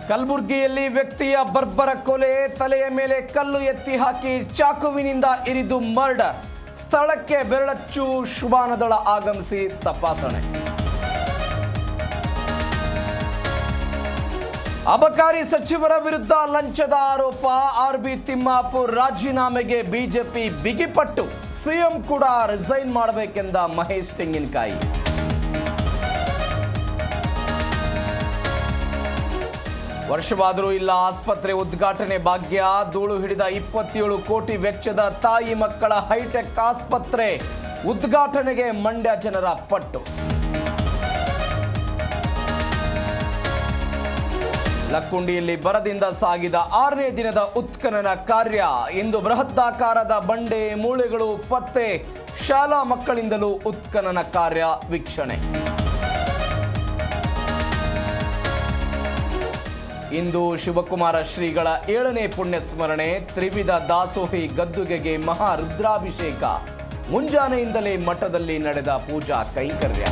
ಕಲಬುರಗಿಯಲ್ಲಿ ವ್ಯಕ್ತಿಯ ಬರ್ಬರ ಕೊಲೆ, ತಲೆಯ ಮೇಲೆ ಕಲ್ಲು ಎತ್ತಿ ಹಾಕಿ ಚಾಕುವಿನಿಂದ ಇರಿದು ಮರ್ಡರ್. ಸ್ಥಳಕ್ಕೆ ಬೆರಳಚ್ಚು ಶುಭಾನದಳ ಆಗಮಿಸಿ ತಪಾಸಣೆ. ಅಬಕಾರಿ ಸಚಿವರ ವಿರುದ್ಧ ಲಂಚದ ಆರೋಪ, ಆರ್ಬಿ ತಿಮ್ಮಾಪುರ್ ರಾಜೀನಾಮೆಗೆ ಬಿಜೆಪಿ ಬಿಗಿಪಟ್ಟು. ಸಿಎಂ ಕೂಡ ರಿಸೈನ್ ಮಾಡಬೇಕೆಂದ ಮಹೇಶ್ ತೆಂಗಿನಕಾಯಿ. ವರ್ಷವಾದರೂ ಇಲ್ಲ ಆಸ್ಪತ್ರೆ ಉದ್ಘಾಟನೆ ಭಾಗ್ಯ. ಧೂಳು ಹಿಡಿದ 27 ಕೋಟಿ ವೆಚ್ಚದ ತಾಯಿ ಮಕ್ಕಳ ಹೈಟೆಕ್ ಆಸ್ಪತ್ರೆ ಉದ್ಘಾಟನೆಗೆ ಮಂಡ್ಯ ಜನರ ಪಟ್ಟು. ಲಕ್ಕುಂಡಿಯಲ್ಲಿ ಬರದಿಂದ ಸಾಗಿದ 6ನೇ ದಿನದ ಉತ್ಖನನ ಕಾರ್ಯ. ಇಂದು ಬೃಹದಾಕಾರದ ಬಂಡೆ ಮೂಳೆಗಳು ಪತ್ತೆ. ಶಾಲಾ ಮಕ್ಕಳಿಂದಲೂ ಉತ್ಖನನ ಕಾರ್ಯ ವೀಕ್ಷಣೆ. ಇಂದು ಶಿವಕುಮಾರ ಶ್ರೀಗಳ 7ನೇ ಪುಣ್ಯ ಸ್ಮರಣೆ. ತ್ರಿವಿಧ ದಾಸೋಹಿ ಗದ್ದುಗೆಗೆ ಮಹಾ ರುದ್ರಾಭಿಷೇಕ. ಮುಂಜಾನೆಯಿಂದಲೇ ಮಠದಲ್ಲಿ ನಡೆದ ಪೂಜಾ ಕೈಂಕರ್ಯ.